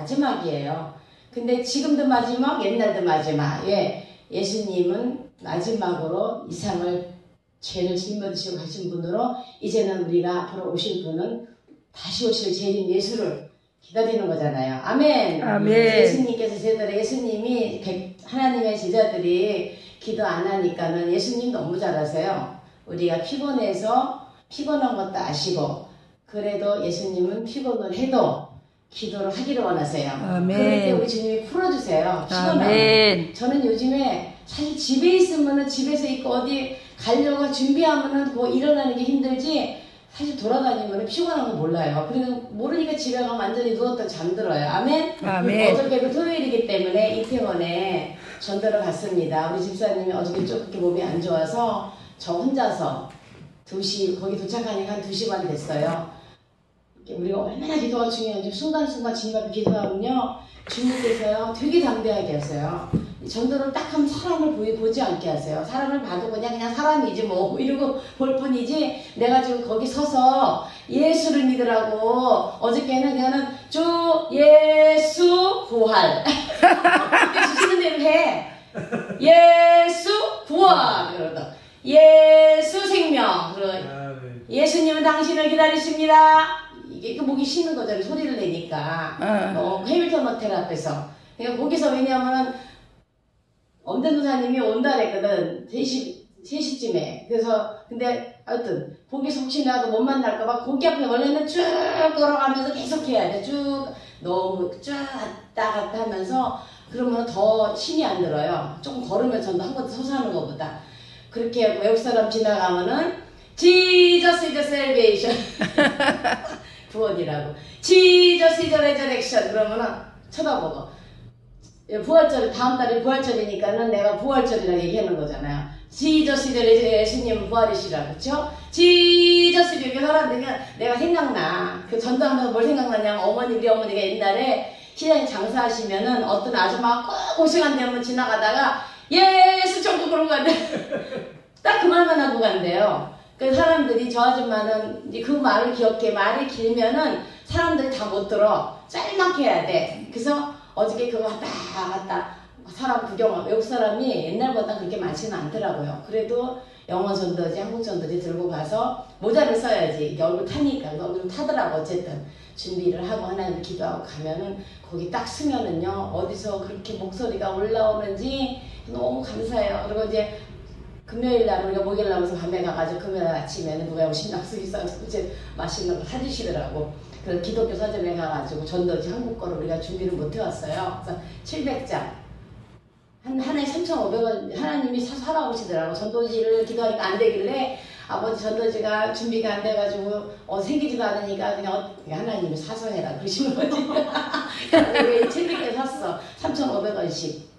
마지막이에요. 근데 지금도 마지막, 옛날도 마지막. 예, 예수님은 마지막으로 이 세상을 죄를 짊어지시고 가신 분으로 이제는 우리가 앞으로 오실 분은 다시 오실 죄인 예수를 기다리는 거잖아요. 아멘. 아멘. 예수님께서 예수님이 하나님의 제자들이 기도 안 하니까는 예수님 너무 잘하세요. 우리가 피곤한 것도 아시고 그래도 예수님은 피곤을 해도 기도를 하기를 원하세요. 아멘. 그럴 때 우리 주님이 풀어주세요. 아멘. 저는 요즘에 사실 집에 있으면은 집에서 있고 어디 가려고 준비하면은 그 일어나는 게 힘들지 사실 돌아다니면 피곤한 거 몰라요. 그래도 모르니까 집에 가면 완전히 누웠다 잠들어요. 아멘? 아멘. 어저께도 토요일이기 때문에 이태원에 전도를 갔습니다. 우리 집사님이 어저께 좀 그렇게 몸이 안 좋아서 저 혼자서 2시 거기 도착하니까 한 2시 반 됐어요. 우리가 얼마나 기도가 중요한지 순간순간 주님 앞에 기도하면요 주님께서요 되게 담대하게 하세요. 전도를 딱 하면 사람을 보지 않게 하세요. 사람을 봐도 그냥 사람이지 뭐 이러고 볼 뿐이지 내가 지금 거기 서서 예수를 믿으라고 어저께는 그냥 주 예수 부활 주시는 대로 해. 예수 부활 그러다 예수 생명 예수님은 당신을 기다리십니다. 이게 목이 쉬는 거죠. 소리를 내니까. 해밀턴 호텔 앞에서. 그러니까 거기서 왜냐하면 엄대노사님이 온다 그랬거든. 3시쯤에. 그래서 근데 하여튼 거기서 혹시라도 못 만날까봐 거기 앞에 원래는 쭉 걸어가면서 계속 해야 돼. 쭉 너무 쭉 왔다 갔다 하면서 그러면 더 힘이 안 들어요. 조금 걸으면 전도 한 것도 서서 하는 것보다. 그렇게 외국 사람 지나가면은 Jesus is the salvation. 구원이라고. Jesus is the resurrection. 그러면은 쳐다보고. 부활절, 다음 달에 부활절이니까는 내가 부활절이라고 얘기하는 거잖아요. Jesus is the resurrection. 예수님은 부활이시라고. 그쵸? Jesus 이렇게 사람들이 내가 생각나. 그 전도하면서 뭘 생각나냐면 우리 어머니가 옛날에 시장에 장사하시면은 어떤 아줌마가 꼭 고생한 데 한번 지나가다가 예수 천국 그런 거 같아. 딱 그 말만 하고 간대요. 그 사람들이 저 아줌마는 그 말을 기억해. 말이 길면은 사람들이 다 못 들어. 짤막해 해야 돼. 그래서 어저께 그거 왔다 사람 구경 외국 사람이 옛날보다 그렇게 많지는 않더라고요. 그래도 영어 전도지 한국 전도지 들고 가서 모자를 써야지. 얼굴 타니까 얼굴 타더라고. 어쨌든 준비를 하고 하나님 기도하고 가면은 거기 딱 쓰면은요 어디서 그렇게 목소리가 올라오는지 너무 감사해요. 그리고 이제 금요일 날 우리가 목요일 나면서 밤에 가가지고 금요일 아침에는 누가 오신 약속이 있어서 이제 맛있는 거 사주시더라고. 그래서 기독교 서점에 가가지고 전도지 한국 거를 우리가 준비를 못 해왔어요. 그래서 700장 하나에 3,500원 하나님이 사러 오시더라고. 전도지를 기도하니까 안 되길래 아버지 전도지가 준비가 안 돼가지고 생기지도 않으니까 그냥 하나님이 사서 해라 그러시는 거지. 왜 700개 샀어. 3,500원씩.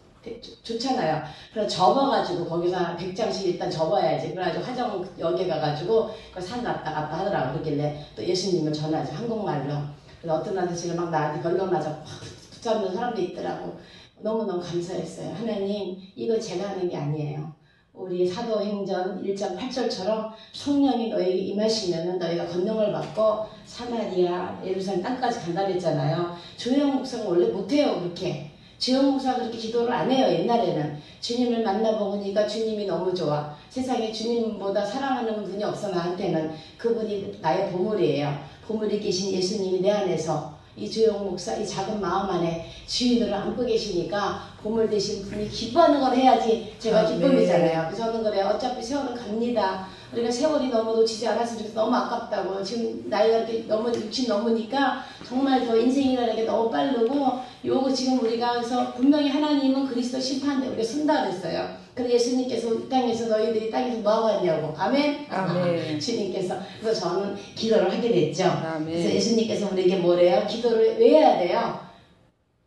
좋잖아요. 그래서 접어가지고 거기서 100장씩 일단 접어야지. 그래가지고 화정 역에 가가지고 그걸 산 갔다 갔다 하더라고. 그러길래 또 예수님을 전하지 한국말로. 그래서 어떤 아저씨가 막 나한테 결론나서 확 붙잡는 사람도 있더라고. 너무너무 감사했어요. 하나님 이거 제가 하는 게 아니에요. 우리 사도행전 1장 8절처럼 성령이 너에게 임하시면은 너희가 권능을 받고 사마리아 예루살렘 땅까지 간다 그랬잖아요. 조영 목사가 원래 못해요 그렇게. 지영 목사가 그렇게 기도를 안 해요. 옛날에는 주님을 만나보니까 주님이 너무 좋아. 세상에 주님보다 사랑하는 분이 없어. 나한테는 그분이 나의 보물이에요. 보물이 계신 예수님이 내 안에서 이 조영 목사 이 작은 마음 안에 주인으로 안고 계시니까 보물 되신 분이 기뻐하는 걸 해야지 제가 기쁨이잖아요. 그래서 저는 그래요. 어차피 세월은 갑니다. 우리가 세월이 너무 놓치지 않았으면 좋겠어. 너무 아깝다고. 지금 나이가 이렇게 너무 60 넘으니까 정말 더 인생이라는 게 너무 빠르고 요거 지금 우리가 그래서 분명히 하나님은 그리스도 심판대 우리가 쓴다 그랬어요. 근데 예수님께서 이 땅에서 너희들이 땅에서 뭐하고 왔냐고. 아멘? 아멘. 주님께서. 그래서 저는 기도를 하게 됐죠. 아멘. 그래서 예수님께서 우리에게 뭐래요? 기도를 왜 해야 돼요?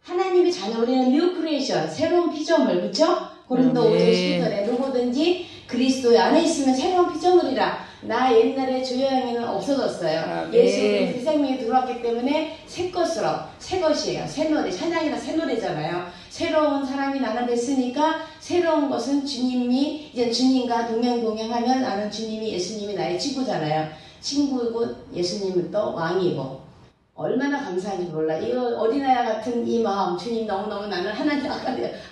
하나님의 자녀 우리는 뉴 크리에이션 새로운 피조물 그쵸? 고린도 5장 12절에 누구든지 그리스도 안에 있으면 새로운 피조물이라. 나 옛날에 주여행에는 없어졌어요. 예수님이 새 생명에 들어왔기 때문에 새 것으로 새 것이에요. 새 노래 찬양이라 새 노래잖아요. 새로운 사람이 나는 됐으니까 새로운 것은 주님이 이제 주님과 동행하면 나는 주님이 예수님이 나의 친구잖아요. 친구이고 예수님은 또 왕이고 얼마나 감사한지 몰라. 이 어린아이 같은 이 마음, 주님 너무너무 나는 하나님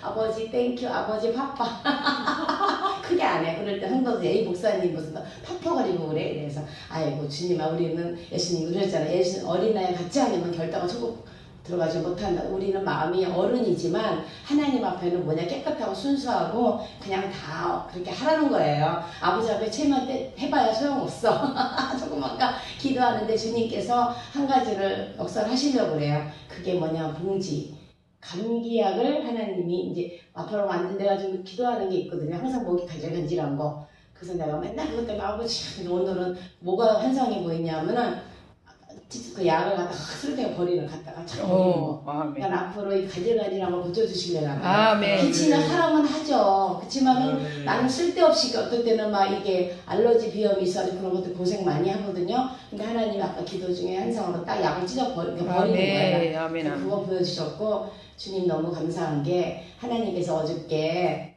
아버지 땡큐, 아버지 파파. 크게 안 해. 그럴 때 흥도도 에이 목사님 무슨 팍팍거리고 그래. 그래서 아이고 주님아 우리는 예수님 그러셨잖아. 어린아이 같지 않으면 결단을 천국 들어가지 못한다. 우리는 마음이 어른이지만 하나님 앞에는 뭐냐 깨끗하고 순수하고 그냥 다 그렇게 하라는 거예요. 아버지 앞에 체면 해봐야 소용없어. 조금만 기도하는데 주님께서 한 가지를 역설하시려고 그래요. 그게 뭐냐 봉지. 감기약을 하나님이 이제 앞으로 완전 내가 좀 기도하는 게 있거든요. 항상 목이 간질간질한 거. 그래서 내가 맨날 그것 때문에 아버지 오늘은 뭐가 환상이 보이냐면은 그 약을 갖다가 쓰레기에 버리는 갖다가 참 버리는 거. 그러니까 앞으로 이 간질간질한 걸 고쳐주시려나 봐요. 기치는 사람은 하죠. 그렇지만은 나는 쓸데없이 어떨 때는 막 이게 알러지 비염이 있어서 그런 것들 고생 많이 하거든요. 근데 하나님 아까 기도 중에 한상으로 딱 약을 찢어 버리는 거예요. 그거 보여주셨고 주님 너무 감사한 게 하나님께서 어저께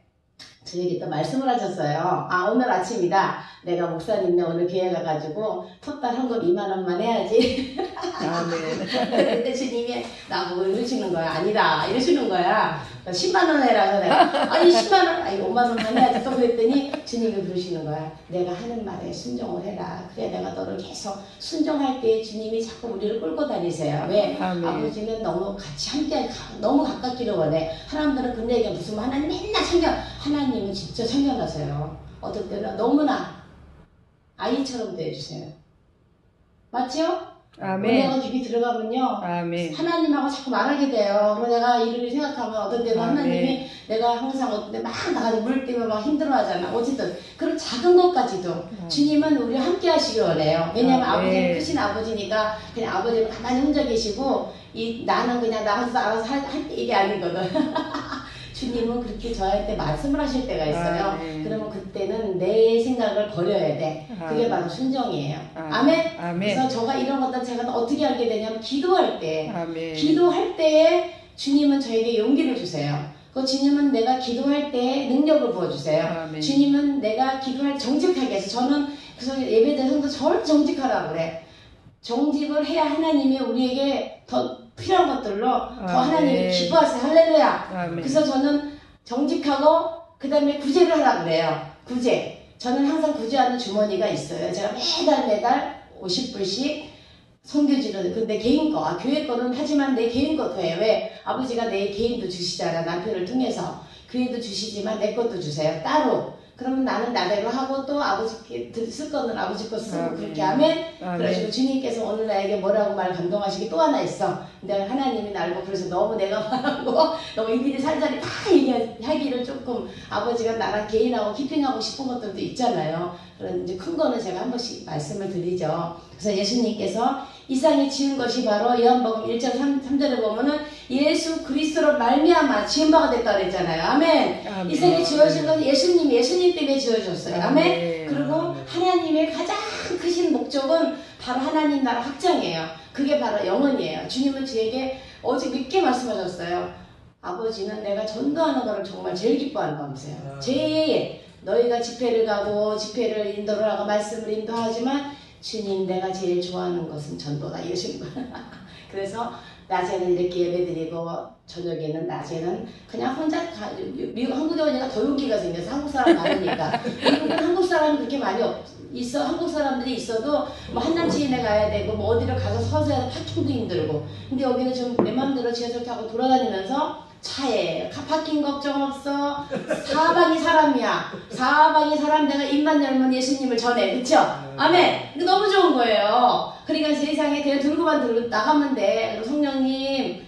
저에게 또 말씀을 하셨어요. 오늘 아침이다. 내가 목사님네 오늘 교회 가가지고 텄달 헌금 2만 원만 해야지. 근데 주님이 나보고 이러시는 거야. 아니다. 이러시는 거야. 10만 원 해라. 내가 아니 10만 원, 아니 5만 원만 해야지. 또 그랬더니 주님이 그러시는 거야. 내가 하는 말에 순종을 해라. 그래 내가 너를 계속 순종할 때 주님이 자꾸 우리를 끌고 다니세요. 왜? 아버지는 너무 같이 함께 너무 가깝기를 원해. 사람들은 근데 이게 무슨 하나님 맨날 하나님은 진짜 참견하세요. 어떨 때는 너무나 아이처럼 대해주세요. 맞죠? 내가 깊이 들어가면요. 하나님하고 자꾸 말하게 돼요. 그래서 내가 이를 생각하면 어떤 때는 하나님이 내가 항상 어떤 때 막 나가서 물 때문에 막 힘들어 하잖아. 어쨌든 그런 작은 것까지도 주님은 우리 함께 하시기 원해요. 왜냐면 아버지는 크신 아버지니까 그냥 아버지는 가만히 혼자 계시고 나는 그냥 나가서 알아서 할 이게 아니거든. 주님은 그렇게 저한테 말씀을 하실 때가 있어요. 그러면 그때는 내 생각을 버려야 돼. 그게 바로 순종이에요. 아멘? 그래서 제가 이런 것들 제가 어떻게 알게 되냐면 기도할 때. 기도할 때에 주님은 저에게 용기를 주세요. 그 주님은 내가 기도할 때 능력을 부어주세요. 주님은 내가 기도할 때 정직하게 해서 저는 그래서 예배대 성도 절 정직하라고 그래. 정직을 해야 하나님이 우리에게 더 필요한 것들로 더 하나님이 기뻐하세요. 할렐루야. 그래서 저는 정직하고 그 다음에 구제를 하라고 그래요. 구제. 저는 항상 구제하는 주머니가 있어요. 제가 매달 50불씩 선교지를 근데 개인 거, 교회 거는 하지만 내 개인 것도 해요. 왜? 아버지가 내 개인도 주시잖아. 남편을 통해서. 교회도 주시지만 내 것도 주세요. 따로. 그러면 나는 나대로 하고 또 아버지께 쓸 거는 아버지 거 쓰고 그렇게 하면 그래가지고 주님께서 오늘 나에게 뭐라고 말 감동하시기 또 하나 있어. 근데 하나님이 날고 그래서 너무 내가 말하고 너무 일일이 살살이 다 얘기하기를 조금 아버지가 나랑 개인하고 키핑하고 싶은 것들도 있잖아요. 그런 이제 큰 거는 제가 한 번씩 말씀을 드리죠. 그래서 예수님께서 이 세상에 지은 것이 바로 요한복음 1장 3절에 보면은 예수 그리스도로 말미암아 지은 바가 됐다 그랬잖아요. 아멘. 이 세상에 지어진 것은 예수님 때문에 지어졌어요. 아멘. 그리고 하나님의 가장 크신 목적은 바로 하나님 나라 확장이에요. 그게 바로 영원이에요. 주님은 저에게 어제 늦게 말씀하셨어요. 아버지는 내가 전도하는 거를 정말 제일 기뻐하는 거면서요. 제일 너희가 집회를 가고 집회를 인도를 하고 말씀을 인도하지만 주님 내가 제일 좋아하는 것은 전도다 이러시는 거야. 그래서 낮에는 이렇게 예배드리고 저녁에는 낮에는 그냥 혼자 미국 한국에 오니까 더 용기가 생겨서 한국 사람 많으니까 미국은 한국 사람이 그렇게 많이 있어. 한국 사람들이 있어도 뭐 한남지인에 가야 되고 뭐 어디를 가서 서서 파킹도 힘들고 근데 여기는 좀 내 맘대로 지하철 타고 돌아다니면서 차에 파킹 걱정 없어. 사방이 사람이야. 사방이 사람 내가 입만 열면 예수님을 전해. 그쵸? 아멘. 이거 너무 좋은 거예요. 그러니까 세상에 그냥 들고 나가면 돼. 그리고 성령님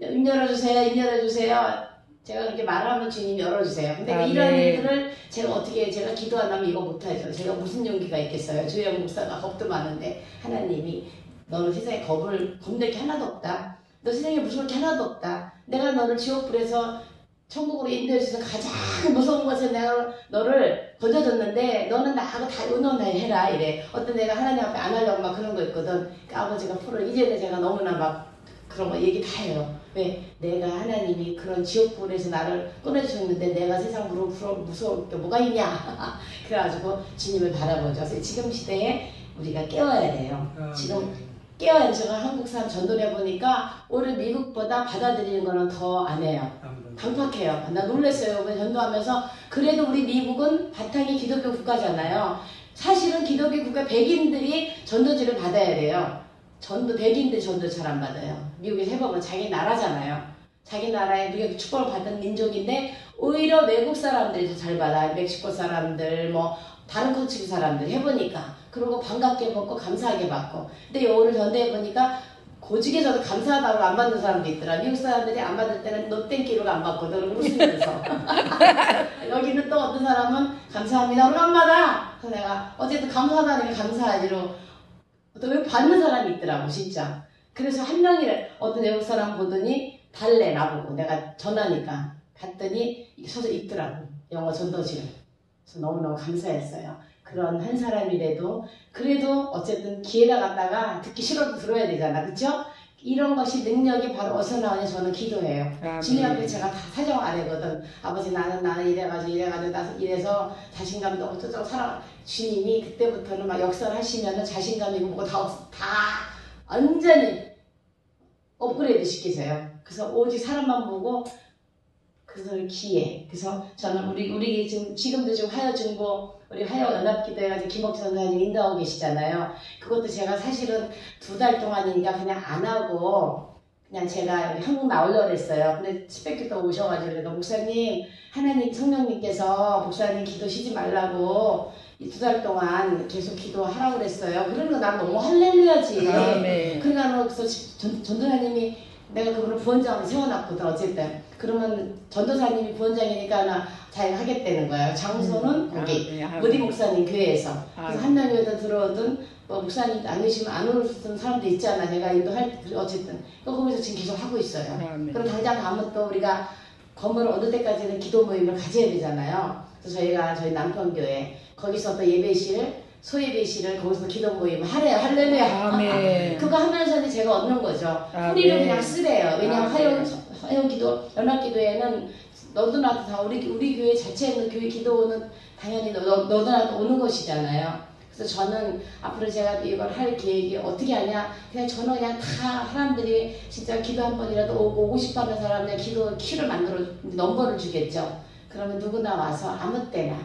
입 열어주세요. 입 열어주세요. 제가 그렇게 말하면 주님 열어주세요. 근데 이런 일들을 제가 기도한다면 이거 못하죠. 제가 무슨 용기가 있겠어요. 주영 목사가 겁도 많은데 하나님이 너는 세상에 겁낼 게 하나도 없다. 너 세상에 무서울 게 하나도 없다. 내가 너를 지옥불에서 천국으로 인도해 주셔서 가장 무서운 것에 내가 너를 건져줬는데 너는 나하고 다 의논해라 이래. 어떤 내가 하나님 앞에 안 하려고 막 그런 거 있거든. 그러니까 아버지가 이제는 제가 너무나 막 그런 거 얘기 다 해요. 왜? 내가 하나님이 그런 지옥불에서 나를 꺼내주셨는데 내가 세상으로 무서울 게 뭐가 있냐. 그래가지고 주님을 바라보죠. 그래서 지금 시대에 우리가 깨워야 돼요. 지금 깨어야 제가 한국 사람 전도를 해보니까 오히려 미국보다 받아들이는 거는 더 안 해요. 강팍해요. 나 놀랐어요. 이번에 전도하면서. 그래도 우리 미국은 바탕이 기독교 국가잖아요. 사실은 기독교 국가 백인들이 전도지를 받아야 돼요. 백인들 전도 잘 안 받아요. 미국에서 해보면 자기 나라잖아요. 자기 나라에 우리가 축복을 받은 민족인데 오히려 외국 사람들이 잘 받아. 멕시코 사람들, 뭐 다른 컨트리 사람들 해보니까. 그리고 반갑게 받고 감사하게 받고. 근데 오늘 전도해보니까 고직에 저도 감사하다고 안 받는 사람도 있더라. 미국 사람들이 안 받을 때는 너 땡기로가 안 받거든. 웃으면서. 여기는 또 어떤 사람은 감사합니다. 우리 안 받아. 그래서 내가 어쨌든 감사하다니까 감사하지로 또 왜 받는 사람이 있더라고 진짜. 그래서 한 명이를 어떤 외국 사람 보더니 달래 나보고 내가 전화니까 봤더니 서서 읽더라고. 영어 전도지를. 그래서 너무너무 감사했어요. 그런 한 사람이라도 그래도 어쨌든 기회가 갔다가 듣기 싫어도 들어야 되잖아. 그쵸? 이런 것이 능력이 바로 어디서 나오냐 저는 기도해요. 주님 앞에 제가 다 사정 아래거든. 아버지 나는 이래가지고 나 이래서 자신감도 어쩌고 살아. 주님이 그때부터는 막 역사를 하시면은 자신감이고 뭐고 다 완전히 업그레이드 시키세요. 그래서 오직 사람만 보고 그것을 기회. 그래서 저는 우리 지금도 지금 하여중보 우리 하여연합기도 해가지고 김옥재 선생님 인도하고 계시잖아요. 그것도 제가 사실은 2달 동안이니까 그냥 안 하고 그냥 제가 한국 나오려고 그랬어요. 근데 스펙기도 오셔가지고 그래도 목사님 하나님 성령님께서 목사님 기도 쉬지 말라고 이 2달 동안 계속 기도하라고 그랬어요. 그러니까 난 너무 할렐루야지. 그러니까 그래서 전도사님이 내가 그분을 부원장으로 세워놨거든. 어쨌든 그러면 전도사님이 부원장이니까 나 잘 하겠다는 거예요. 장소는 거기 무디 목사님 교회에서. 그래서 한 명이든 들어오든 뭐 목사님 안 계시면 안 오는 사람도 있잖아. 내가 인도할 어쨌든 거기서 지금 계속 하고 있어요. 그럼 당장 가면 또 우리가 건물을 얻을 때까지는 기도 모임을 가져야 되잖아요. 그래서 저희가 저희 남편교회 거기서 또 예배실 소예배실을 거기서 기도 모임 하래요. 할렐루야. 그거 하면서 제가 얻는 거죠. 뿌리를 그냥 쓰래요. 왜냐면 하여 기도 연합기도회는 너도 나도 다 우리 교회 자체에 있는 교회 기도는 당연히 너도 나도 오는 것이잖아요. 그래서 저는 앞으로 제가 이걸 할 계획이 어떻게 하냐. 그냥 저는 그냥 다 사람들이 진짜 기도 한 번이라도 오고 싶어 하는 사람들 기도 큐를 만들어 넘버를 주겠죠. 그러면 누구나 와서 아무 때나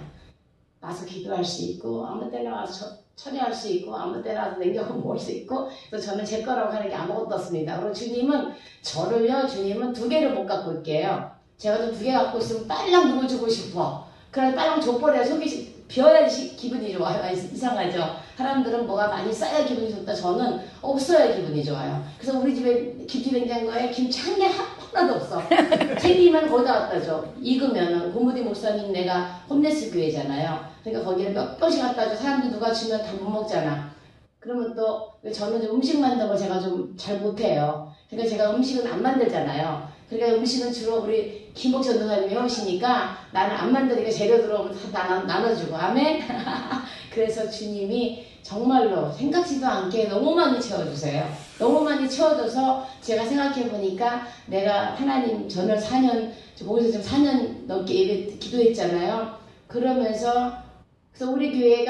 와서 기도할 수 있고 아무 때나 와서 처리할 수 있고 아무 때나 와서 냉장고 먹을 수 있고. 그래서 저는 제 거라고 하는 게 아무것도 없습니다. 그리고 주님은 주님은 2개를 못 갖고 올게요. 제가 좀 2개 갖고 있으면 빨랑 누구 주고 싶어. 그래 빨랑 줘버려야 속이 비어야지 기분이 좋아요. 이상하죠. 사람들은 뭐가 많이 쌓여야 기분이 좋다. 저는 없어야 기분이 좋아요. 그래서 우리 집에 김치 냉장고에 김치 한 개 하나도 없어. 생기면 거기다 갖다 줘. 익으면은 고무디 목사님 내가 홈레스 교회잖아요. 그러니까 거기를 몇 번씩 갖다 줘. 사람들 누가 주면 다 못 먹잖아. 그러면 또 저는 좀 음식 만드는 걸 제가 좀 잘 못해요. 그러니까 제가 음식은 안 만들잖아요. 그러니까 음식은 주로 우리 김옥재 전도사님이 해오시니까 나는 안 만드니까 재료 들어오면 다 나눠주고. 아멘. 그래서 주님이 정말로 생각지도 않게 너무 많이 채워주세요. 너무 많이 채워줘서 제가 생각해보니까 내가 하나님 전을 4년 거기서 지금 4년 넘게 예배 기도했잖아요. 그러면서 그래서 우리 교회에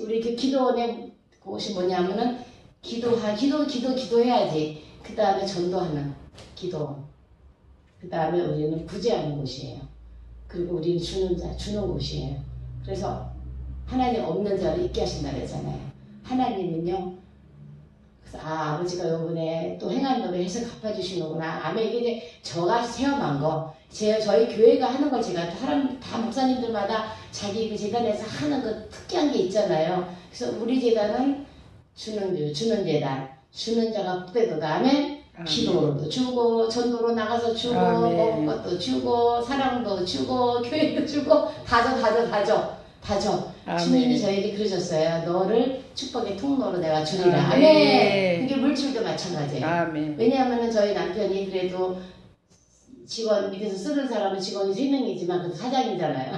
우리 기도원의 곳이 뭐냐면은 기도해야지. 그 다음에 전도하는 기도원. 그 다음에 우리는 구제하는 곳이에요. 그리고 우리는 주는 곳이에요. 그래서 하나님 없는 자를 있게 하신다 그랬잖아요. 하나님은요. 그래서 아버지가 요번에 또 행한 법에 해서 갚아주시는구나. 아멘. 이게 이제 저가 체험한 거. 저희 교회가 하는 걸 제가 다 목사님들마다 자기 그 재단에서 하는 그 특이한 게 있잖아요. 그래서 우리 재단은 주는 재단. 주는 자가 복되도다. 아멘. 기도로도 주고 전도로 나가서 주고 먹은 것도 주고 사랑도 주고 교회도 주고 다져. 주님이 저에게 그러셨어요. 너를 축복의 통로로 내가 주리라. 아멘. 그게 물질도 마찬가지예요. 아멘. 왜냐하면 저희 남편이 그래도 직원 밑에서 쓰는 사람은 직원이 3명이지만 그래도 사장이잖아요.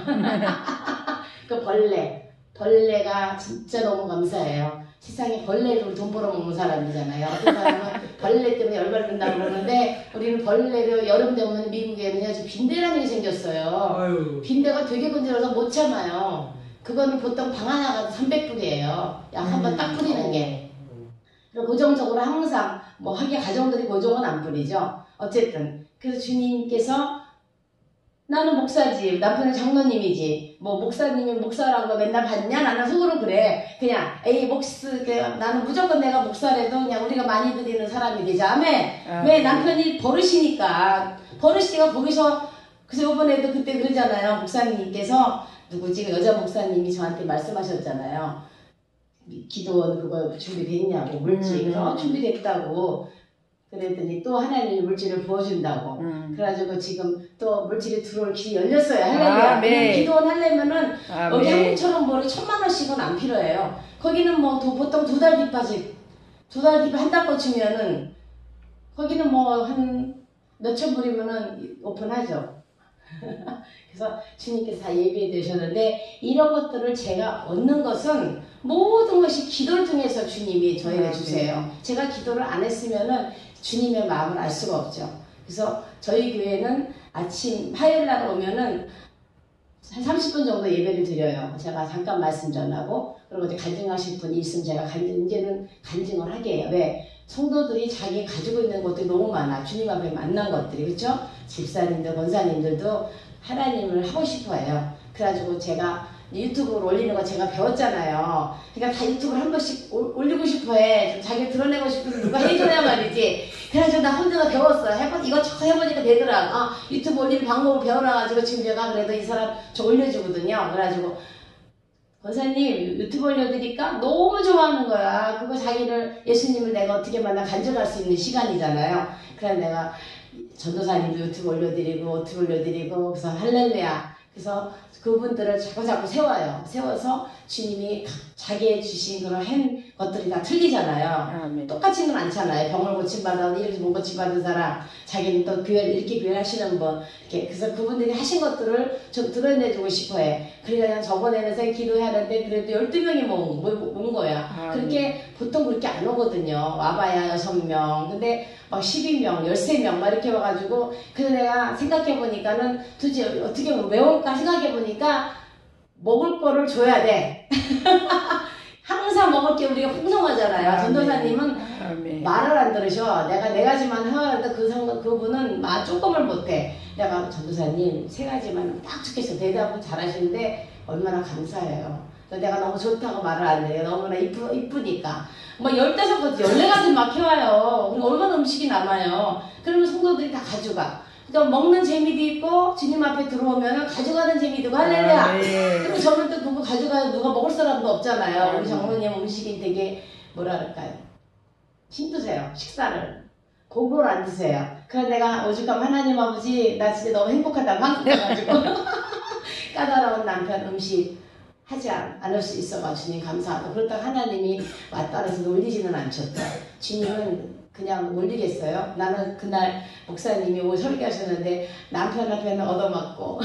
그 벌레가 진짜 너무 감사해요. 세상에 벌레로 돈 벌어먹는 사람이잖아요. 어떤 사람은 벌레 때문에 열받는다고 그러는데 우리는 벌레를 여름 되면 미국에는요 빈대라는 게 생겼어요. 아유. 빈대가 되게 건드려서 못 참아요. 그거는 보통 방 하나가 300불이에요. 약 한 번 딱 뿌리는 게. 그리고 고정적으로 항상 뭐 하기야 가정들이 고정은 안 부리죠. 어쨌든 그래서 주님께서 나는 목사지, 남편은 장로님이지, 뭐 목사님이 목사라는 거 맨날 봤냐? 나는 속으로 그래. 그냥 에이 나는 무조건 내가 목사래도 그냥 우리가 많이 드리는 사람이 되자. 왜 남편이 버릇이니까 거기서 그래서 이번에도 그때 그러잖아요. 목사님께서 누구지? 여자 목사님이 저한테 말씀하셨잖아요. 기도원 그거 준비됐냐고 물질. 그래서 준비됐다고. 그랬더니 또 하나님이 물질을 부어준다고. 그래가지고 지금 또 물질이 들어올 길이 열렸어요. 할렐루야. 기도원 하려면은 여기 한국처럼 뭐 1,000,000원씩은 안 필요해요. 거기는 뭐 보통 2달 뒷바지, 2달 뒷바 한 달 꽂히면은 거기는 뭐 한 몇천 불이면은 오픈하죠. 그래서 주님께서 다 예비해 두셨는데 이런 것들을 제가 얻는 것은 모든 것이 기도를 통해서 주님이 저에게 주세요. 제가 기도를 안 했으면은 주님의 마음을 알 수가 없죠. 그래서 저희 교회는 아침 화요일 날 오면은 한 30분 정도 예배를 드려요. 제가 잠깐 말씀 전하고 그리고 이제 간증하실 분이 있으면 제가 이제는 간증을 하게 해요. 왜? 성도들이 자기 가지고 있는 것들이 너무 많아. 주님 앞에 만난 것들이. 그렇죠? 집사님들, 권사님들도 하나님을 하고 싶어 해요. 그래가지고 제가 유튜브로 올리는 거 제가 배웠잖아요. 그러니까 다 유튜브를 한 번씩 올리고 싶어 해. 좀 자기 드러내고 싶으면 누가 해줘야 말이지. 그래가지고 나 혼자 배웠어. 이거 해보니까 되더라. 유튜브 올리는 방법을 배워놔가지고 지금 제가 그래도 이 사람 저 올려주거든요. 그래가지고 권사님 유튜브 올려드릴까? 너무 좋아하는 거야. 그거 자기를 예수님을 내가 어떻게 만나 간증할 수 있는 시간이잖아요. 그래서 내가 전도사님도 유튜브 올려드리고 그래서 할렐루야. 그래서 그분들을 자꾸 세워요. 세워서 주님이 자기의 주신 그런 한 것들이 다 틀리잖아요. 똑같지는 않잖아요. 병을 고침받아 이렇게 못 고침받은 사람, 자기는 또 이렇게 교회를 하시는 분, 이렇게. 그래서 그분들이 하신 것들을 좀 드러내주고 싶어 해. 그러니까 저번에는 새 기도하는데 그래도 12명이 모은 거야. 그렇게 보통 그렇게 안 오거든요. 와봐야 6명. 근데 막 12명, 13명 막 이렇게 와가지고 그래서 내가 생각해보니까는 도대체 어떻게 왜 올까 생각해보니까 먹을 거를 줘야 돼. 항상 먹을 게 우리가 풍성하잖아요. 전도사님은 말을 안 들으셔. 내가 4가지만 해왔는데 그분은 조금을 못해. 내가 전도사님 3가지만 딱 좋겠어. 대답을 잘하시는데 얼마나 감사해요. 내가 너무 좋다고 말을 안 해요. 너무나 이쁘니까. 뭐 15가지, 14가지 막 해와요. 그리고 얼마나 음식이 남아요. 그러면 성도들이 다 가져가. 그러니까 먹는 재미도 있고 주님 앞에 들어오면 가져가는 재미도 있고 할렐루야. 그리고 저는 또 그거 가져가서 누가 먹을 사람도 없잖아요. 우리 장로님 음식이 되게 뭐랄까요. 힘드세요. 식사를. 고구를 안 드세요. 그래서 내가 오죽하면 하나님 아버지 나 진짜 너무 행복하다. 한국 가가지고 까다로운 남편 음식 하지 않을 수 있어가 주님 감사하고 그렇다고 하나님이 왔다 해서 놀리지는 않셨다. 주님은 그냥 놀리겠어요? 나는 그날 목사님이 설교하셨는데 남편 앞에는 얻어맞고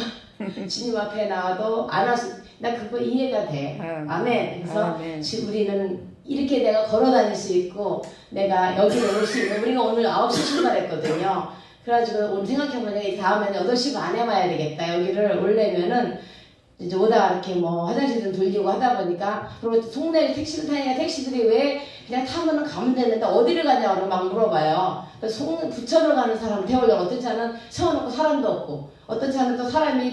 주님 앞에 나와도 안 와서 나 그거 이해가 돼. 아멘. 그래서 우리는 이렇게 내가 걸어 다닐 수 있고 내가 여기를 올 수 있는 우리가 오늘 9시 출발했거든요. 그래가지고 오늘 생각해보니까 다음에는 8시 반에 와야 되겠다. 여기를 오려면은 이제 오다가 이렇게 뭐 화장실 좀 돌리고 하다 보니까 그리고 동네 택시를 타니까 택시들이 왜 그냥 타면은 가면 되는데 어디를 가냐고 막 물어봐요. 그래서 부천을 가는 사람을 태우려고 어떤 차는 세워놓고 사람도 없고 어떤 차는 또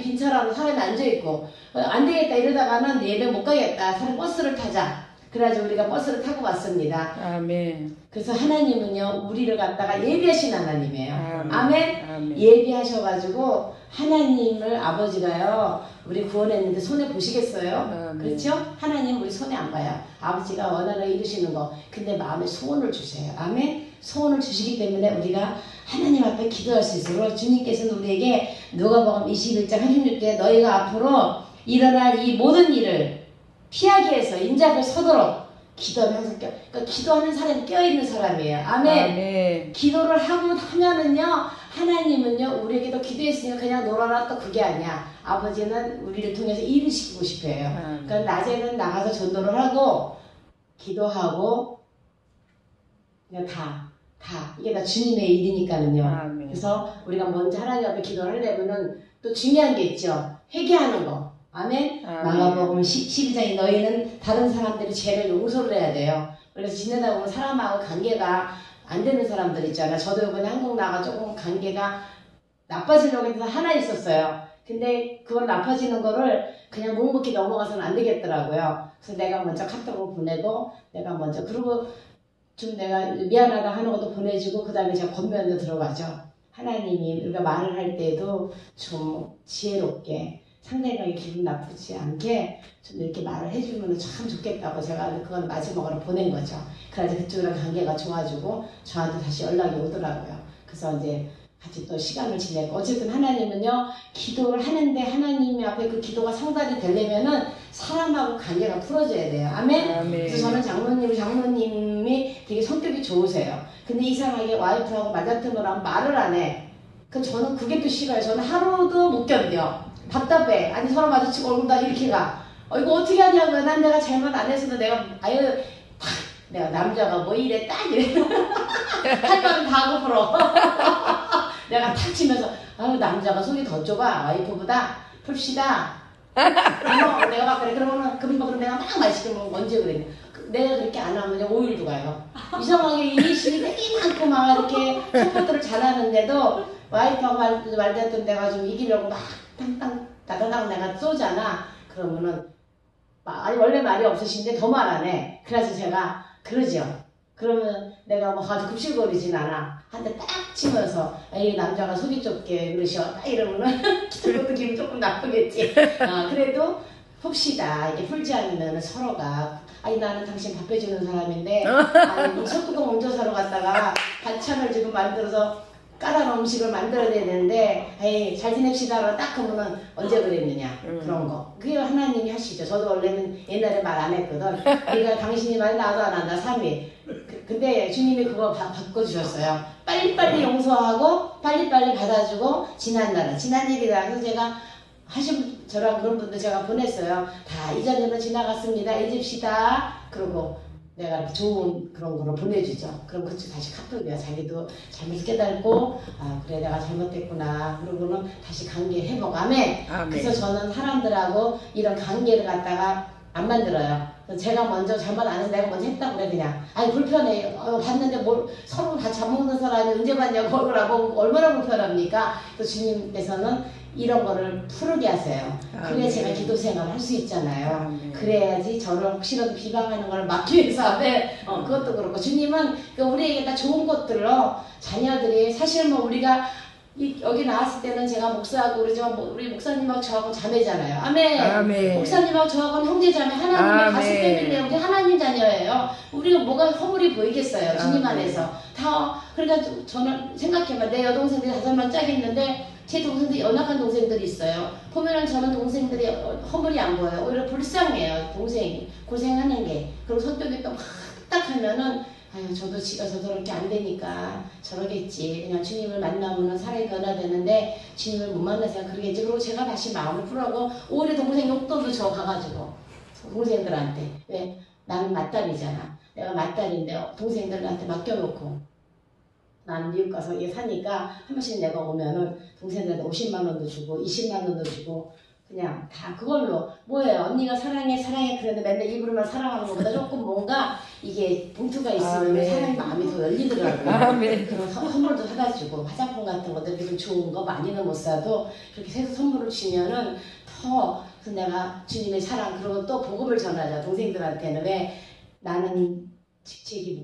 빈 차라고 사람이 앉아있고 안 되겠다 이러다가는 예배 못 가겠다. 차라리 버스를 타자. 그래가지고 우리가 버스를 타고 왔습니다. 아멘. 그래서 하나님은요 우리를 갖다가 예비하신 하나님이에요. 아멘. 아멘. 예비하셔가지고 하나님을 아버지가요 우리 구원했는데 손해 보시겠어요? 그렇죠? 하나님 우리 손해 안 봐요. 아버지가 원하는 이루시는 거 근데 마음에 소원을 주세요. 아멘. 소원을 주시기 때문에 우리가 하나님 앞에 기도할 수 있어요. 주님께서는 우리에게 누가복음 21장 36절에 너희가 앞으로 일어날 이 모든 일을 피하기 위해서 인자를 서도록 기도하면 항상 그러니까 기도하는 사람이 껴있는 사람이에요. 아멘. 기도를 하면은요 하나님은요 우리에게도 기도했으니까 그냥 놀아라 또 그게 아니야. 아버지는 우리를 통해서 일을 시키고 싶어요. 그러니까 낮에는 나가서 전도를 하고 기도하고 그냥 다 이게 다 주님의 일이니까는요. 그래서 우리가 먼저 하나님 앞에 기도를 하려면은 또 중요한 게 있죠. 회개하는 거. 아멘. 마가복음 12장에 너희는 다른 사람들이 죄를 용서를 해야 돼요. 그래서 지내다 보면 사람하고 관계가 안 되는 사람들 있잖아요. 저도 이번에 한국 나가 조금 관계가 나빠지려고 해서 하나 있었어요. 근데 그걸 나빠지는 거를 그냥 묵묵히 넘어가서는 안 되겠더라고요. 그래서 내가 먼저 카톡을 보내고 내가 먼저 그리고 좀 내가 미안하다 하는 것도 보내주고 그 다음에 제가 권면도 들어가죠. 하나님이 우리가 말을 할 때도 좀 지혜롭게 상대방이 기분 나쁘지 않게 좀 이렇게 말을 해주면 참 좋겠다고 제가 그건 마지막으로 보낸 거죠. 그래서 그쪽이랑 관계가 좋아지고 저한테 다시 연락이 오더라고요. 그래서 이제 같이 또 시간을 지내고 어쨌든 하나님은요 기도를 하는데 하나님 앞에 그 기도가 상달이 되려면은 사람하고 관계가 풀어져야 돼요. 아멘? 아멘. 그래서 저는 장로님이 되게 성격이 좋으세요. 근데 이상하게 와이프하고 말다툼을 하면 말을 안 해. 그 저는 그게 또 싫어요. 저는 하루도 못 견뎌. 답답해. 아니 서로 마주치고 얼굴 다 이렇게 가. 이거 어떻게 하냐고요. 난 내가 잘못 안 했어도 내가 아유 탁 내가 남자가 뭐 이래 딱 이래. 할 말은 다 하고 풀어. 내가 탁 치면서 아유 남자가 속이 더 좁아 와이프보다 풉시다. 내가 막 그래 그러면 그럼 내가 막 말 시키면 언제 그랬냐. 내가 그렇게 안 하면 5일도 가요. 이상하게 일이 되게 많고 막 이렇게 소포트를 잘하는데도 와이프하고 말대했던 내가 좀 이기려고 막 땅땅 따다닥 내가 쏘잖아. 그러면은 아니 원래 말이 없으신데 더 말 안 해. 그래서 제가 그러죠. 그러면 내가 뭐 아주 굽실거리진 않아. 한 대 딱 치면서 이 남자가 속이 좁게 그러셔. 딱 이러면은 그것도 기분 조금 나쁘겠지. 그래도 풉시다. 이게 풀지 않으면 서로가 아니 나는 당신 밥 해주는 사람인데 아니 소뚜껑 먼저 사러 갔다가 반찬을 지금 만들어서 까다로운 음식을 만들어야 되는데 에이 잘 지냅시다 딱 하면은 언제 그랬느냐 그런 거 그게 하나님이 하시죠. 저도 원래는 옛날에 말 안 했거든. 그러니까 당신이 말 나도 안 한다 3일 근데 주님이 그거 바꿔주셨어요. 빨리빨리 용서하고 빨리빨리 받아주고 지난 일이라 그래서 제가 하신 저랑 그런 분들 제가 보냈어요. 다 이전 일은 지나갔습니다. 잊읍시다. 그러고 내가 이렇게 좋은 그런 거를 보내주죠. 그럼 그쪽 다시 카톡이야. 자기도 잘못 깨달고 그래 내가 잘못했구나. 그러고는 다시 관계 회복. 아멘. 그래서 저는 사람들하고 이런 관계를 갖다가 안 만들어요. 제가 먼저 잘못 안 해서 내가 먼저 했다고 그래 그냥. 아니 불편해. 봤는데 뭘 서로 다 잡먹는 사람이 언제 봤냐고 얼굴하고 얼마나 불편합니까? 그 주님께서는 이런 거를 풀게 하세요. 그래야 제가 기도 생활을 할 수 있잖아요. 그래야지 저를 혹시라도 비방하는 걸 막기 위해서 그것도 그렇고 주님은 우리에게 다 좋은 것들로 자녀들이 사실 뭐 우리가 여기 나왔을 때는 제가 목사하고 우리 목사님하고 저하고 자매잖아요. 아멘. 목사님하고 저하고는 형제자매 하나님의 가슴 때문에 우리 하나님 자녀예요. 우리가 뭐가 허물이 보이겠어요. 주님 안에서 다 그러니까 저는 생각해봐. 내 여동생들이 5명 짝 있는데 제 동생들이 연약한 동생들이 있어요. 보면은 저는 동생들이 허물이 안 보여요. 오히려 불쌍해요. 동생이 고생하는 게. 그리고 성격이 또 딱 하면은 아유 저도 지가 저렇게 안 되니까 저러겠지. 그냥 주님을 만나면 사람이 변화되는데 주님을 못 만나서 그러겠지. 그리고 제가 다시 마음을 풀어고 오히려 동생 욕도도 저 가가지고 동생들한테 왜 나는 맏딸이잖아. 내가 맏딸인데 동생들한테 맡겨놓고 나는 미국 가서 이게 사니까 한 번씩 내가 오면은 동생들한테 50만 원도 주고 20만 원도 주고 그냥 다 그걸로 뭐예요 언니가 사랑해 그런데 맨날 입으로만 사랑하는 것보다 조금 뭔가 이게 봉투가 있으면 사람의 마음이 더 열리더라고요. 그런 선물도 사다 주고 화장품 같은 것들 좀 좋은 거 많이는 못 사도 그렇게 해서 선물을 주면은 더 그래서 내가 주님의 사랑 그리고 또 복음을 전하자 동생들한테는 왜 나는 직책이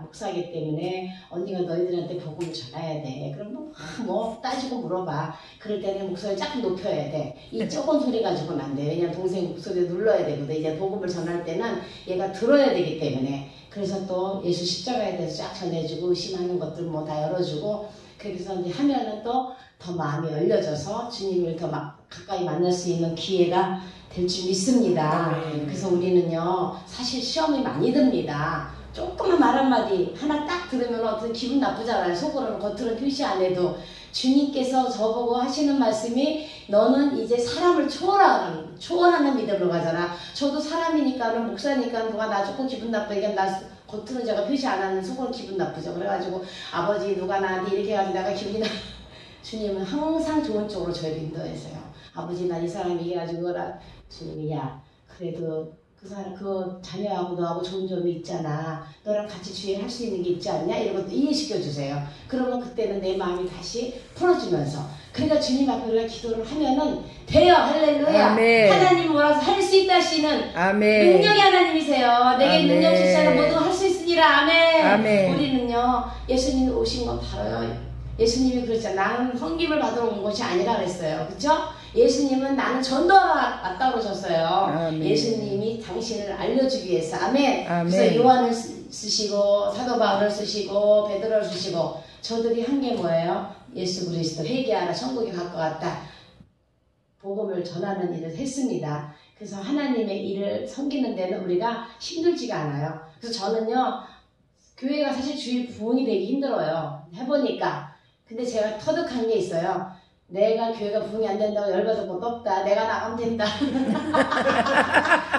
목사이기 때문에 언니가 너희들한테 복음을 전해야 돼. 그럼 뭐 따지고 물어봐. 그럴 때는 목소리를 조금 높여야 돼. 이 조금 소리 가지고는 안 돼. 왜냐면 동생 목소리를 눌러야 되거든. 이제 복음을 전할 때는 얘가 들어야 되기 때문에. 그래서 또 예수 십자가에 대해서 쫙 전해주고 의심하는 것들 뭐 다 열어주고 그래서 이제 하면은 또 더 마음이 열려져서 주님을 더 가까이 만날 수 있는 기회가 될 줄 믿습니다. 그래서 우리는요 사실 시험이 많이 듭니다. 조금만 말 한마디 하나 딱 들으면 어떤 기분 나쁘잖아요. 속으로는 겉으로는 표시 안 해도 주님께서 저보고 하시는 말씀이 너는 이제 사람을 초월하는 믿음으로 가잖아. 저도 사람이니까는 목사니까 누가 나 조금 기분 나쁘게 나 겉으로는 제가 표시 안 하는 속으로는 기분 나쁘죠. 그래가지고 아버지 누가 나한테 이렇게 해가지고 내가 기분이 나 주님은 항상 좋은 쪽으로 저희를 인도했어요. 아버지 나 이 사람이 이래가지고 주님이 야 그래도 그 사람 그 자녀하고 너하고 좋은 점이 있잖아. 너랑 같이 주행할 수 있는 게 있지 않냐? 이런 것도 이해시켜 주세요. 그러면 그때는 내 마음이 다시 풀어주면서 그러니까 주님 앞에 우리가 기도를 하면은 돼요. 할렐루야. 아멘. 하나님 몰아서 할 수 있다 하시는 아멘. 능력의 하나님이세요. 내게 아멘. 능력 주시는 모두 할 수 있으니라. 아멘. 아멘. 우리는요 예수님이 오신 건 바로요. 예수님이 그랬잖아요. 나는 섬김을 받으러 온 것이 아니라 그랬어요. 그쵸? 예수님은 나는 전도하러 왔다 그러셨어요. 아멘. 예수님이 당신을 알려주기 위해서. 아멘. 아멘. 그래서 요한을 쓰시고 사도 바울을 쓰시고 베드로를 쓰시고 저들이 한 게 뭐예요? 예수 그리스도 회개하라 천국에 갈 것 같다. 복음을 전하는 일을 했습니다. 그래서 하나님의 일을 섬기는 데는 우리가 힘들지가 않아요. 그래서 저는요 교회가 사실 주일 부흥이 되기 힘들어요. 해보니까. 근데 제가 터득한 게 있어요. 내가 교회가 부흥이 안 된다고 열받을 것도 없다. 내가 나가면 된다.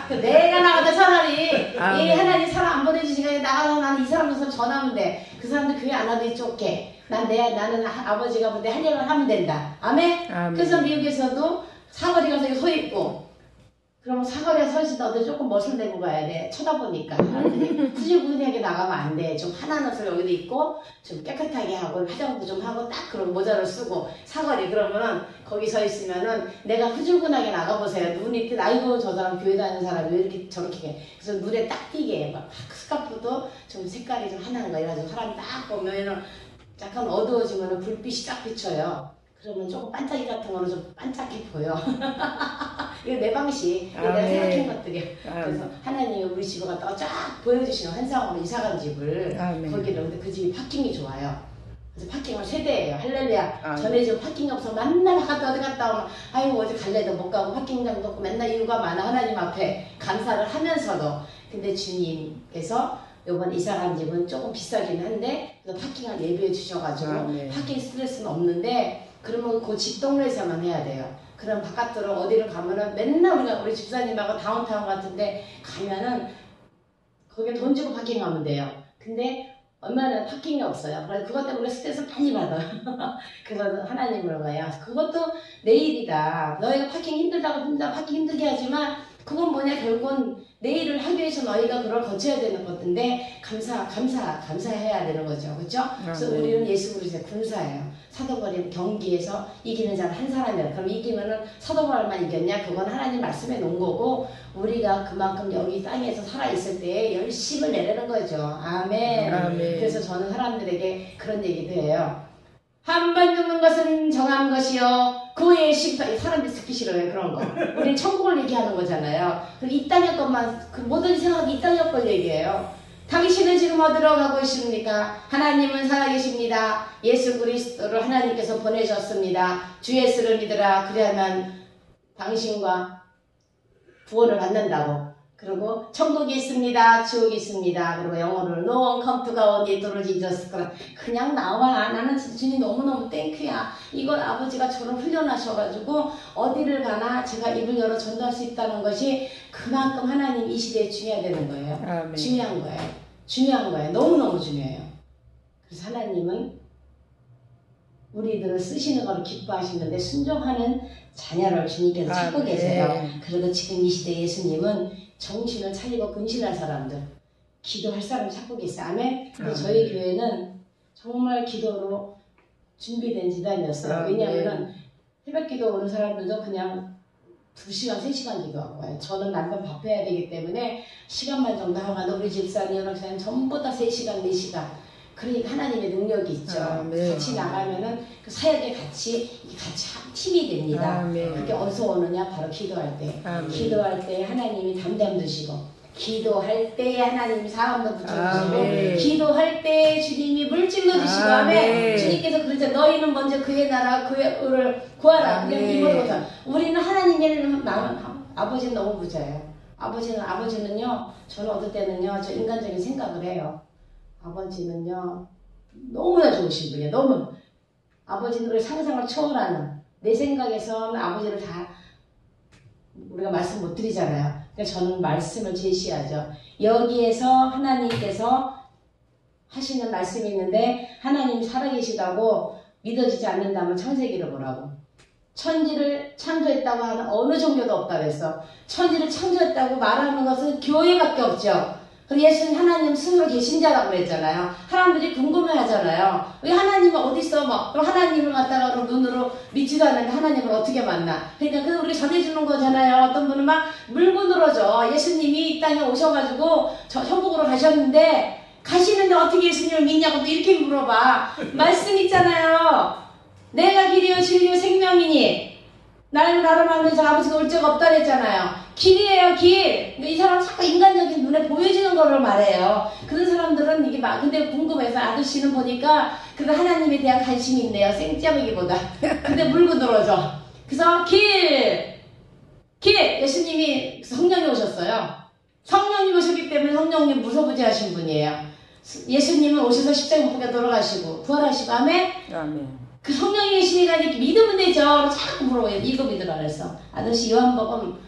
내가 나가도 차라리 이 하나님 사람 안 보내주시니까 나가서 나는 이 사람 전하면 돼. 그 사람들 교회 안 와도 쫓게. 나는 아버지가 내 할 일을 하면 된다. 아멘? 아멘. 그래서 미국에서도 사거리 가서 이렇게 서 있고 그러면 사거리에 서 있을 때 어디 조금 멋을 내고 가야 돼. 쳐다보니까. 후질구질하게 나가면 안 돼. 좀 환한 옷을 여기도 입고 좀 깨끗하게 하고 화장도 좀 하고 딱 그런 모자를 쓰고 사거리 그러면은 거기 서 있으면은 내가 후줄근하게 나가보세요. 눈이 이렇게 아이고 저 사람 교회 다니는 사람이 왜 이렇게 저렇게 해. 그래서 눈에 딱 띄게 해. 막 스카프도 좀 색깔이 좀 환한 거 이래가지고 사람 딱 보면은 약간 어두워지면은 불빛이 딱 비쳐요. 그러면 조금 반짝이 같은 거는 좀 반짝해 보여. 이거 내 방식. 이거 내가 생각한 것들이야. 그래서 하나님이 우리 집을 갖다가 쫙 보여주시는 환상으로 이사간 집을 거기를. 근데 그 집이 파킹이 좋아요. 그래서 파킹을 세대예요. 할렐루야. 전에 집 파킹이 없어 맨날 어디 갔다 오면 아이고 어디 갈래도 못 가고 파킹장도 없고 맨날 이유가 많아. 하나님 앞에 감사를 하면서도. 근데 주님께서 요번 이사간 집은 조금 비싸긴 한데 그래서 파킹을 예비해 주셔가지고 파킹 스트레스는 없는데 그러면 그 집 동네에서만 해야 돼요. 그럼 바깥으로 어디를 가면은 맨날 우리 집사님하고 다운타운 같은데 가면은 거기에 돈 주고 파킹하면 돼요. 근데 얼마나 파킹이 없어요. 그래서 그것 때문에 스트레스 많이 받아요. 그래서 하나님으로 가요. 그것도 내 일이다. 너희가 파킹 힘들다고 파킹 힘들게 하지만 그건 뭐냐 결국은 내 일을 하기 위해서 너희가 그걸 거쳐야 되는 것인데 감사해야 되는 거죠. 그렇죠? 그래서 우리는 예수 그리스도의 군사예요. 사도바울이 경기에서 이기는 자는 한 사람이라. 그럼 이기면은 사도바울만 이겼냐? 그건 하나님 말씀에 놓은 거고 우리가 그만큼 여기 땅에서 살아있을 때 열심을 내려는 거죠. 아멘. 그래서 저는 사람들에게 그런 얘기도 해요. 한 번 죽는 것은 정한 것이요 그 후에 심판. 사람들이 듣기 싫어요 그런 거. 우리는 천국을 얘기하는 거잖아요. 이 땅의 것만 그 모든 생각이 이 땅의 걸 얘기해요. 당신은 지금 어디로 가고 있습니까? 하나님은 살아계십니다. 예수 그리스도를 하나님께서 보내셨습니다. 주 예수를 믿으라. 그래야만 당신과 구원을 받는다고. 그리고 천국이 있습니다. 지옥이 있습니다. 그리고 영어로 No one come to God only through Jesus Christ. 그냥 나와. 나는 주님 너무너무 땡큐야. 이걸 아버지가 저를 훈련하셔가지고 어디를 가나 제가 입을 열어 전도할 수 있다는 것이 그만큼 하나님 이 시대에 중요하다는 거예요. 아멘. 중요한 거예요. 중요한 거예요. 너무너무 중요해요. 그래서 하나님은 우리들을 쓰시는 걸 기뻐하시는데 순종하는 자녀를 주님께서 찾고 계세요. 그리고 지금 이 시대 예수님은 정신을 차리고 근신할 사람들, 기도할 사람 찾고 계세요. 아멘? 근데 저희 교회는 정말 기도로 준비된 집단이었어요. 왜냐하면 새벽 기도 오는 사람들도 그냥 2시간, 3시간 기도하고 와요. 저는 남편 밥해야 되기 때문에 시간만 정도 하고 가는데 우리 집사님, 연락사님 전부 다 3시간, 4시간. 그러니까 하나님의 능력이 있죠. 같이 나가면은 그 사역에 같이 팀이 됩니다. 그게 어디서 오느냐? 바로 기도할 때. 기도할 때 하나님이 담담 주시고, 기도할 때 하나님이 사람도 붙여주시고, 기도할 때 주님이 물질로 주시고, 아멘. 주님께서 그러죠. 너희는 먼저 그의 나라, 그의 의를 구하라. 그냥 이모로서. 우리는 하나님의 마음, 아버지는 너무 부자예요. 아버지는요, 저는 어떨 때는요, 저 인간적인 생각을 해요. 아버지는요 너무나 좋으신 분이에요. 너무 아버지는 우리 상상을 초월하는, 내 생각에서는 아버지를 다 우리가 말씀 못 드리잖아요. 그러니까 저는 말씀을 제시하죠. 여기에서 하나님께서 하시는 말씀이 있는데 하나님이 살아계시다고 믿어지지 않는다면 창세기를 보라고. 천지를 창조했다고 하는 어느 종교도 없다 그랬어. 천지를 창조했다고 말하는 것은 교회밖에 없죠. 그리고 예수는 하나님 스스로 계신 자라고 그랬잖아요. 사람들이 궁금해하잖아요. 왜 하나님은 어디 있어? 뭐 그럼 하나님을 갖다가 눈으로 믿지도 않는데 하나님을 어떻게 만나? 그러니까 그 우리 전해주는 거잖아요. 어떤 분은 막 물고 늘어져. 예수님이 이 땅에 오셔가지고 천국으로 가셨는데 가시는데 어떻게 예수님을 믿냐고 또 이렇게 물어봐. 말씀 있잖아요. 내가 길이요 진리요 생명이니 나로 만든 자 아버지가 올 적 없다 그랬잖아요. 길이에요 길. 이 사람 자꾸 인간적인 눈에 보여지는 거를 말해요. 그런 사람들은 이게 막 근데 궁금해서 아저씨는 보니까 그래도 하나님에 대한 관심이 있네요. 생짜배기보다. 근데 물고 늘어져. 그래서 길 예수님이 성령이 오셨어요. 성령님 오셨기 때문에 성령님 무소부지하신 분이에요. 예수님은 오셔서 십자가 못 박혀 돌아가시고 부활하시고 아멘. 그 성령이 계시니까 이렇게 믿으면 되죠. 자꾸 물어봐요. 이거 믿으라 그랬어. 아저씨 요한복음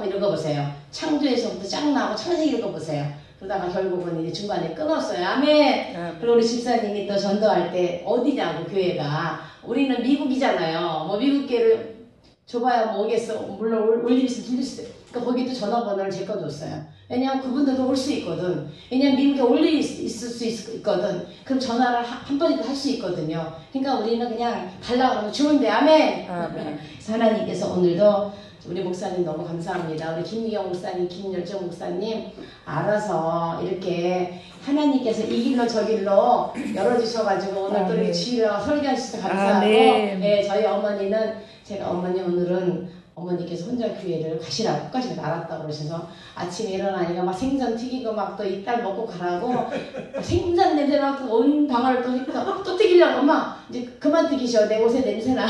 읽어보세요. 창조에서부터 쫙 나오고 창세기 읽어보세요. 그러다가 결국은 이제 중간에 끊었어요. 아멘. 그리고 우리 집사님이 또 전도할 때 어디냐고 교회가 우리는 미국이잖아요. 뭐 미국계를 줘봐야 뭐 오겠어. 물론 올 일 있으면 들릴 수 있어요. 그러니까 거기도 전화번호를 제 거 줬어요. 왜냐면 그분들도 올 수 있거든. 왜냐면 미국에 올 일이 있을 수 있거든. 그럼 전화를 한 번이라도 할 수 있거든요. 그러니까 우리는 그냥 달라고 하면 좋은데 아멘. 그래서 하나님께서 오늘도 우리 목사님 너무 감사합니다. 우리 김미경 목사님, 김열정 목사님 알아서 이렇게 하나님께서 이 길로 저 길로 열어주셔가지고 오늘 또 이렇게 주일날 설교해 주셔서 감사하고 네, 저희 어머니는 제가 어머니 오늘은 어머니께서 혼자 교회를 가시라고 끝까지 알았다고 그러셔서 아침에 일어나니까 막 생선 튀기고 막 또 이딸 먹고 가라고 생선 냄새 막 온 방을 또 튀기려고 엄마 이제 그만 튀기셔 내 옷에 냄새나.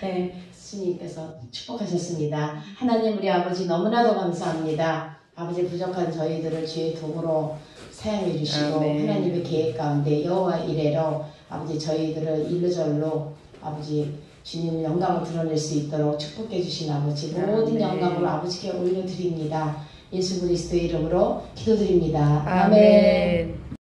네, 주님께서 축복하셨습니다. 하나님 우리 아버지 너무나도 감사합니다. 아버지 부족한 저희들을 주의 도구로 사용해 주시고 하나님의 계획 가운데 여호와 이래로 아버지 저희들을 일루절로 아버지 주님 영광을 드러낼 수 있도록 축복해 주신 아버지 모든 영광을 아버지께 올려드립니다. 예수 그리스도의 이름으로 기도드립니다. 아멘.